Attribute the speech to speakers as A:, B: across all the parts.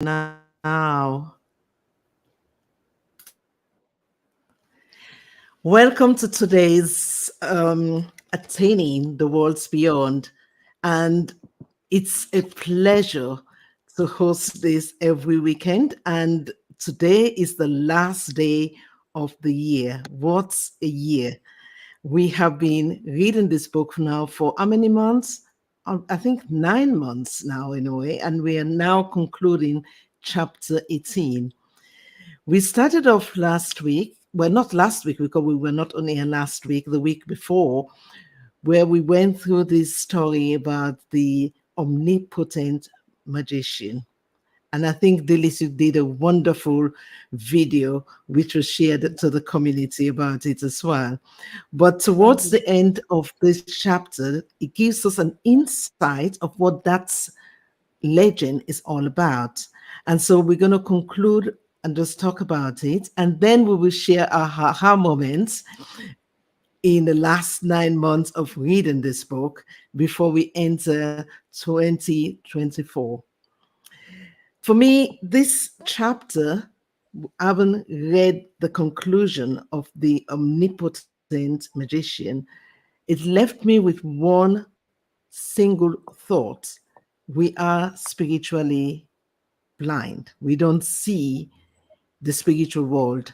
A: now. Welcome to today's Attaining the Worlds Beyond. And it's a pleasure to host this every weekend. And today is the last day of the year. What's a year? We have been reading this book now for how many months? I think 9 months now, in a way. And we are now concluding chapter 18. We started off last week, well, not last week, because we were not only here last week, the week before, where we went through this story about the omnipotent magician. And I think Delisi did a wonderful video, which was shared to the community about it as well. But towards the end of this chapter, it gives us an insight of what that legend is all about. And so we're going to conclude and just talk about it. And then we will share our aha moments in the last 9 months of reading this book before we enter 2024. For me, this chapter, having read the conclusion of the omnipotent magician, it left me with one single thought. We are spiritually blind. We don't see the spiritual world.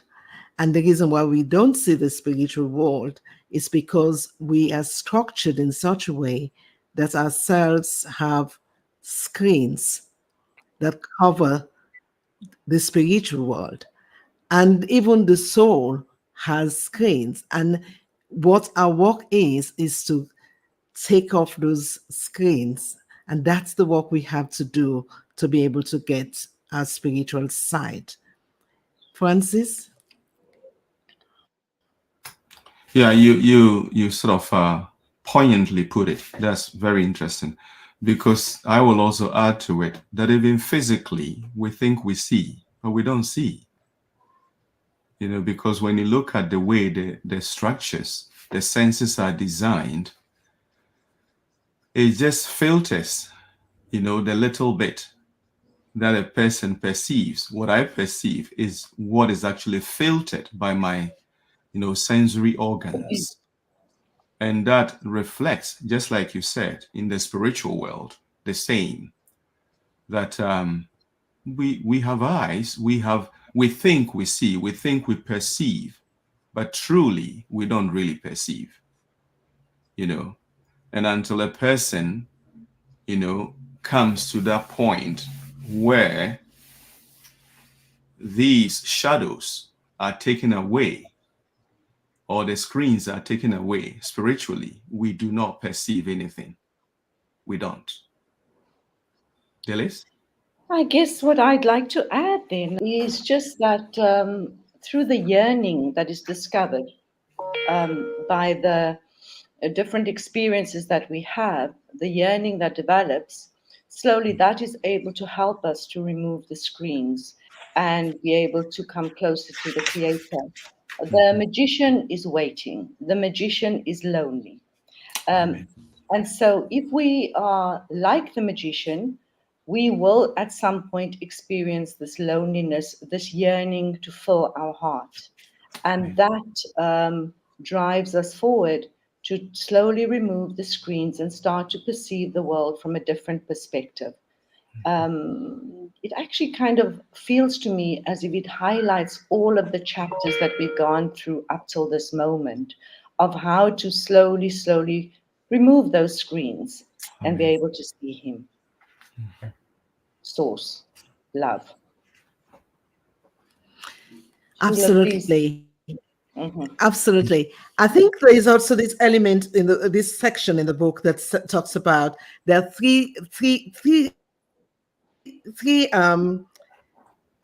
A: And the reason why we don't see the spiritual world is because we are structured in such a way that our cells have screens that cover the spiritual world. And even the soul has screens. And what our work is to take off those screens. And that's the work we have to do to be able to get our spiritual side. Francis?
B: Yeah, you sort of poignantly put it. That's very interesting, because I will also add to it that even physically we think we see, but we don't see. Because when you look at the way the structures, the senses are designed, it just filters, the little bit that a person perceives. What I perceive is what is actually filtered by my sensory organs. And that reflects, just like you said, in the spiritual world, the same, that we have eyes, we think we see, we think we perceive, but truly we don't really perceive, and until a person, comes to that point where these shadows are taken away, or the screens are taken away spiritually, we do not perceive anything. We don't. Delis?
C: I guess what I'd like to add then is just that through the yearning that is discovered by the different experiences that we have, the yearning that develops, slowly that is able to help us to remove the screens and be able to come closer to the Creator. The magician is waiting, the magician is lonely. And so, if we are like the magician, we will at some point experience this loneliness, this yearning to fill our heart. And that drives us forward to slowly remove the screens and start to perceive the world from a different perspective. It actually kind of feels to me as if it highlights all of the chapters that we've gone through up till this moment of how to slowly, slowly remove those screens and be able to see Him. Source, love. Sheila, please.
A: Absolutely. Absolutely. I think there is also this element in this section in the book that talks about there are three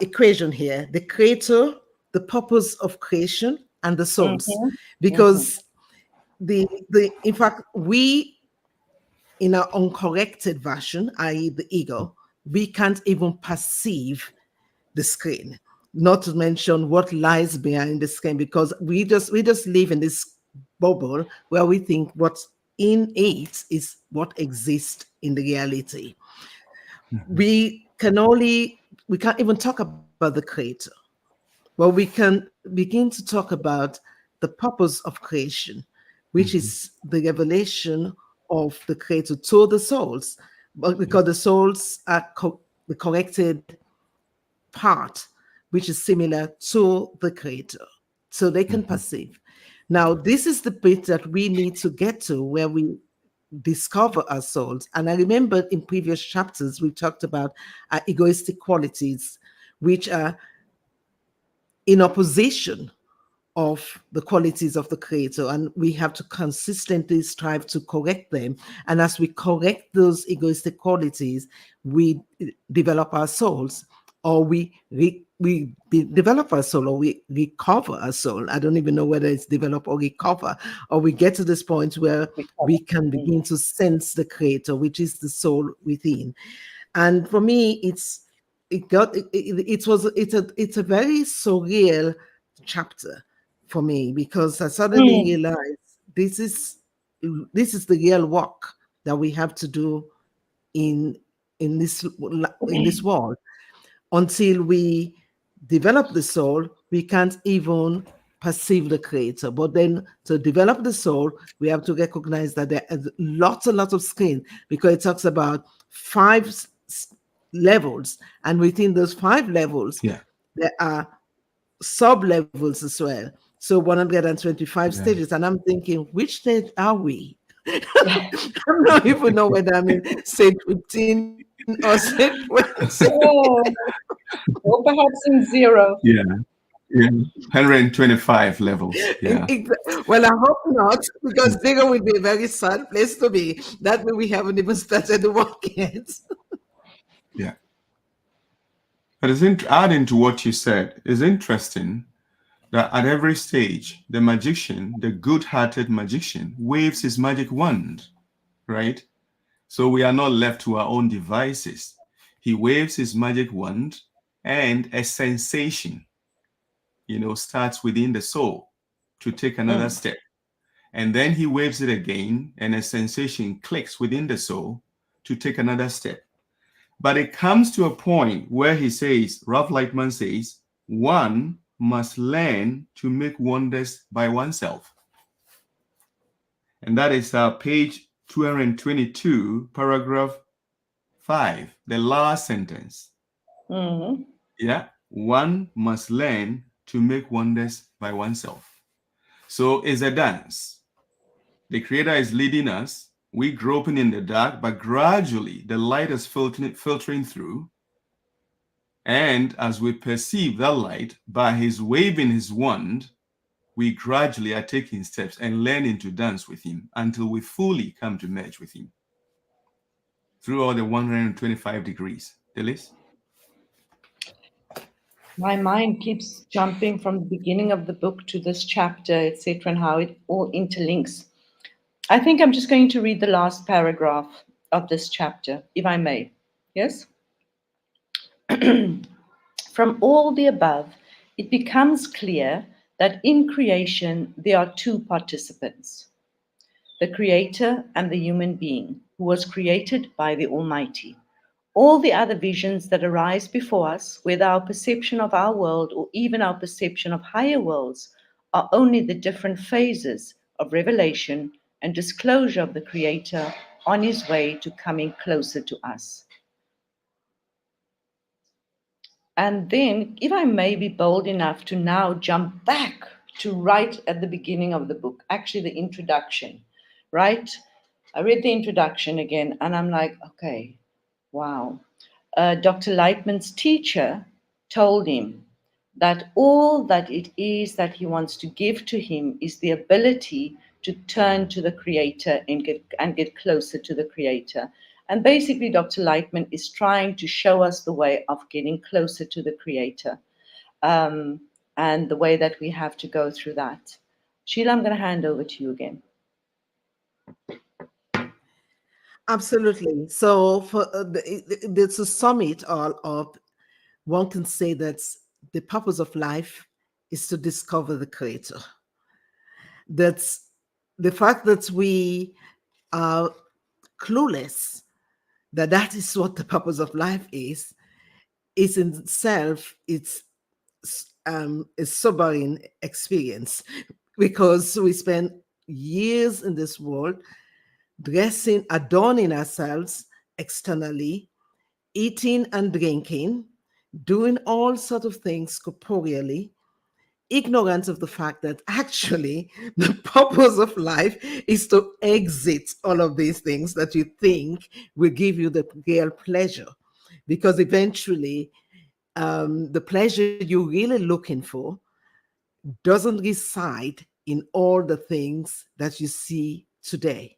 A: equation here: the creator, the purpose of creation, and the source. Because the in fact, we in our uncorrected version, i.e., the ego, we can't even perceive the screen, not to mention what lies behind the screen, because we just live in this bubble where we think what's in it is what exists in the reality. We can only we can't even talk about the creator. Well, we can begin to talk about the purpose of creation, which
B: Mhm.
A: is the revelation of the creator to the souls, but because the souls are the corrected part, which is similar to the creator, so they can
B: Mhm.
A: perceive. Now, this is the bit that we need to get to where we discover our souls. And I remember in previous chapters, we talked about our egoistic qualities, which are in opposition of the qualities of the creator, and we have to consistently strive to correct them. And as we correct those egoistic qualities, we develop our souls, or develop our soul, or we recover our soul. I don't even know whether it's develop or recover, or we get to this point where
C: Recover.
A: we can begin to sense the creator, which is the soul within. And for me, it's a very surreal chapter for me, because I suddenly
C: Mm.
A: realized this is this is the real work that we have to do in in this world. Until we develop the soul, we can't even perceive the creator. But then to develop the soul, we have to recognize that there are lots and lots of skin, because it talks about five levels. And within those five levels,
B: Yeah.
A: there are sub levels as well. So 125
B: Yeah.
A: stages. And I'm thinking, which stage are we? I don't even know whether I'm in stage 15 or stage 20.
C: Oh, or perhaps in zero.
B: Yeah. Yeah. 125 levels. Yeah.
A: Well, I hope not, because zero would be a very sad place to be. That way we haven't even started the work yet.
B: Yeah. But adding to what you said, is interesting that at every stage, the magician, the good-hearted magician, waves his magic wand, right? So we are not left to our own devices. He waves his magic wand, and a sensation, starts within the soul to take another
C: Mm.
B: step. And then he waves it again, and a sensation clicks within the soul to take another step. But it comes to a point where he says, Ralph Lightman says, one must learn to make wonders by oneself. And that is page 222, paragraph 5, the last sentence.
C: Mm.
B: Yeah, one must learn to make wonders by oneself. So it's a dance. The Creator is leading us. We groping in the dark, but gradually the light is filtering through. And as we perceive that light by his waving his wand, we gradually are taking steps and learning to dance with him until we fully come to merge with him through all the 125 degrees. Delis?
C: My mind keeps jumping from the beginning of the book to this chapter, etc., and how it all interlinks. I think I'm just going to read the last paragraph of this chapter, if I may. Yes? From all the above, it becomes clear that in creation there are two participants, the Creator and the human being, who was created by the Almighty. All the other visions that arise before us, whether our perception of our world or even our perception of higher worlds, are only the different phases of revelation and disclosure of the Creator on his way to coming closer to us. And then, if I may be bold enough to now jump back to right at the beginning of the book, actually the introduction, right? I read the introduction again and I'm like, okay, wow. Dr. Lightman's teacher told him that all that it is that he wants to give to him is the ability to turn to the Creator and get closer to the Creator. And basically, Dr. Lightman is trying to show us the way of getting closer to the Creator, and the way that we have to go through that. Sheila, I'm going to hand over to you again.
A: Absolutely. So, for to sum it all up, one can say that the purpose of life is to discover the Creator. That's the fact that we are clueless that is what the purpose of life is is in itself, it's a sobering experience, because we spend years in this world dressing, adorning ourselves externally, eating and drinking, doing all sorts of things corporeally, ignorance of the fact that actually the purpose of life is to exit all of these things that you think will give you the real pleasure. Because eventually, the pleasure you're really looking for doesn't reside in all the things that you see today.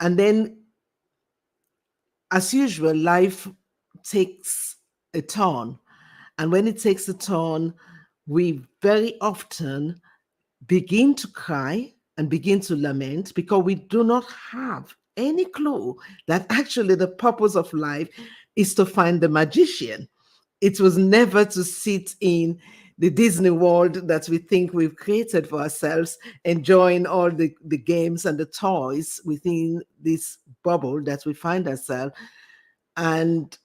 A: And then, as usual, life takes a turn. And when it takes a turn, we very often begin to cry and begin to lament, because we do not have any clue that actually the purpose of life is to find the magician. It was never to sit in the Disney world that we think we've created for ourselves, enjoying all the games and the toys within this bubble that we find ourselves. And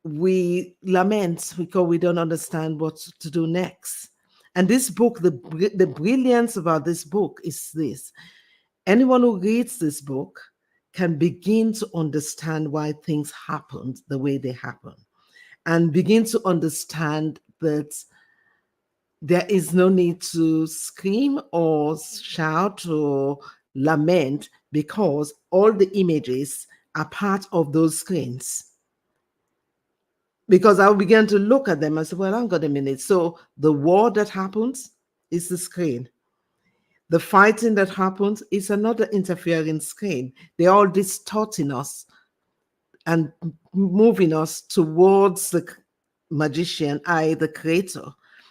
A: we lament because we don't understand what to do next. And this book, the brilliance about this book is this: anyone who reads this book can begin to understand why things happened the way they happen, and begin to understand that there is no need to scream or shout or lament, because all the images are part of those screens. Because I began to look at them and say, well, hang on a minute. So the war that happens is the screen. The fighting that happens is another interfering screen. They're all distorting us and moving us towards the magician, I, the creator.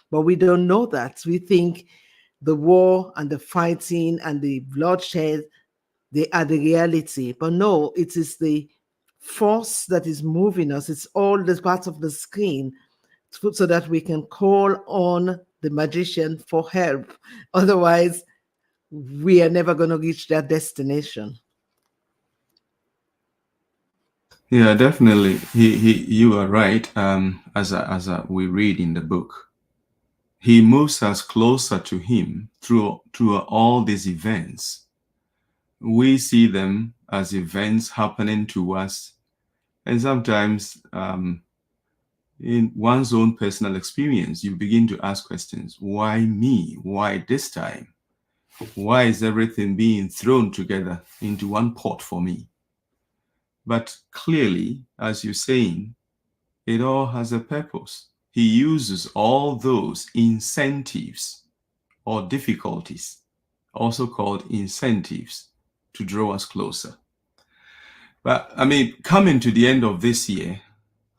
A: But we don't know that. We think the war and the fighting and the bloodshed, they are the reality. But no, it is the force that is moving us. It's all the parts of the screen, so that we can call on the magician for help. Otherwise, we are never going to reach that destination.
B: Yeah, definitely. You are right. As we read in the book, he moves us closer to him through all these events. We see them as events happening to us, and sometimes in one's own personal experience, you begin to ask questions. Why me? Why this time? Why is everything being thrown together into one pot for me? But clearly, as you're saying, it all has a purpose. He uses all those incentives or difficulties, also called incentives, to draw us closer. But I mean, coming to the end of this year,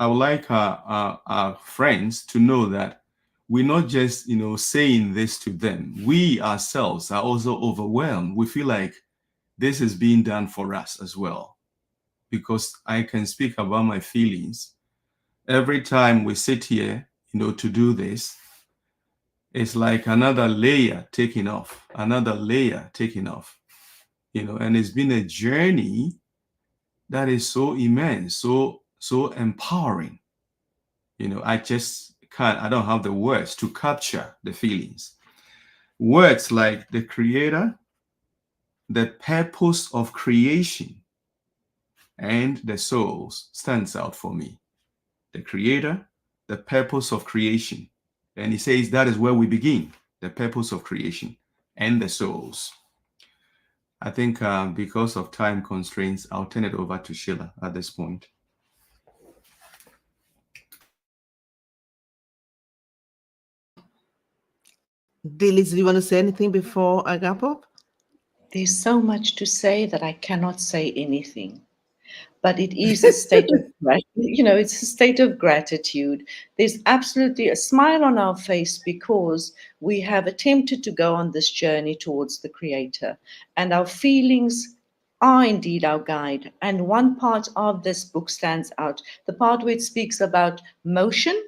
B: I would like our friends to know that we're not just, saying this to them. We ourselves are also overwhelmed. We feel like this is being done for us as well. Because I can speak about my feelings. Every time we sit here, to do this, it's like another layer taking off, and it's been a journey that is so immense, so empowering. I just I don't have the words to capture the feelings. Words like the creator, the purpose of creation, and the souls stands out for me. The creator, the purpose of creation. And he says that is where we begin, the purpose of creation and the souls. I think because of time constraints, I'll turn it over to Sheila at this point.
A: Dilys, do you want to say anything before I wrap up?
C: There's so much to say that I cannot say anything. But it is a state of it's a state of gratitude. There's absolutely a smile on our face because we have attempted to go on this journey towards the Creator, and our feelings are indeed our guide. And one part of this book stands out, the part where it speaks about motion,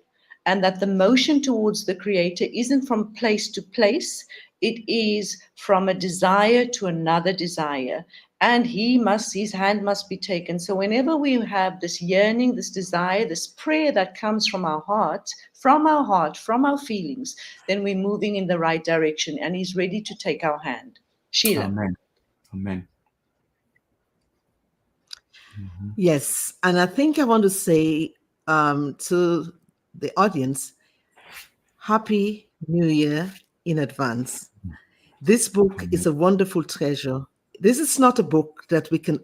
C: and that the motion towards the Creator isn't from place to place, it is from a desire to another desire. and his hand must be taken. So whenever we have this yearning, this desire, this prayer that comes from our heart, from our feelings, then we're moving in the right direction, and he's ready to take our hand. Sheila.
B: Amen. Amen. Mhm.
A: Yes, and I think I want to say to the audience, Happy New Year in advance. This book is a wonderful treasure. This is not a book that we can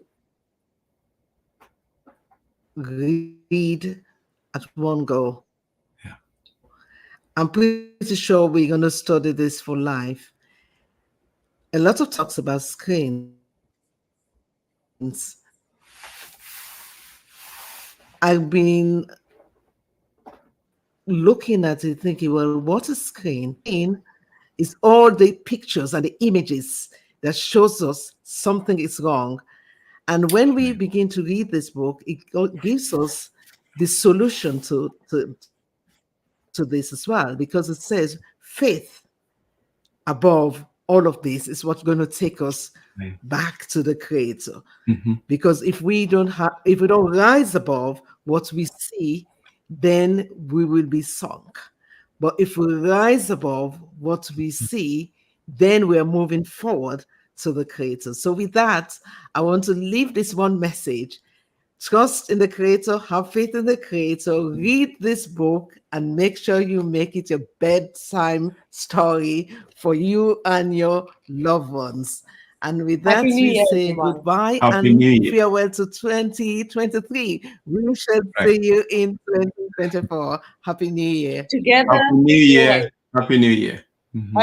A: read at one go.
B: Yeah.
A: I'm pretty sure we're going to study this for life. A lot of talks about screens. I've been looking at it thinking, well, what is screen? Screen is all the pictures and the images that shows us something is wrong. And when we begin to read this book, it gives us the solution to this as well, because it says faith above all of this is what's going to take us back to the Creator.
B: Mm-hmm.
A: Because if we don't rise above what we see, then we will be sunk. But if we rise above what we see, then we're moving forward to the Creator. So with that, I want to leave this one message. Trust in the Creator, have faith in the Creator, read this book, and make sure you make it your bedtime story for you and your loved ones. And with that,
C: Happy New
A: we
C: Year,
A: say
C: everyone.
A: goodbye
B: Happy
A: and
B: New Year.
A: farewell to 2023. We shall
B: Right.
A: see you in 2024. Happy New Year.
C: Together.
B: Happy New Year. Happy New Year. Mhm.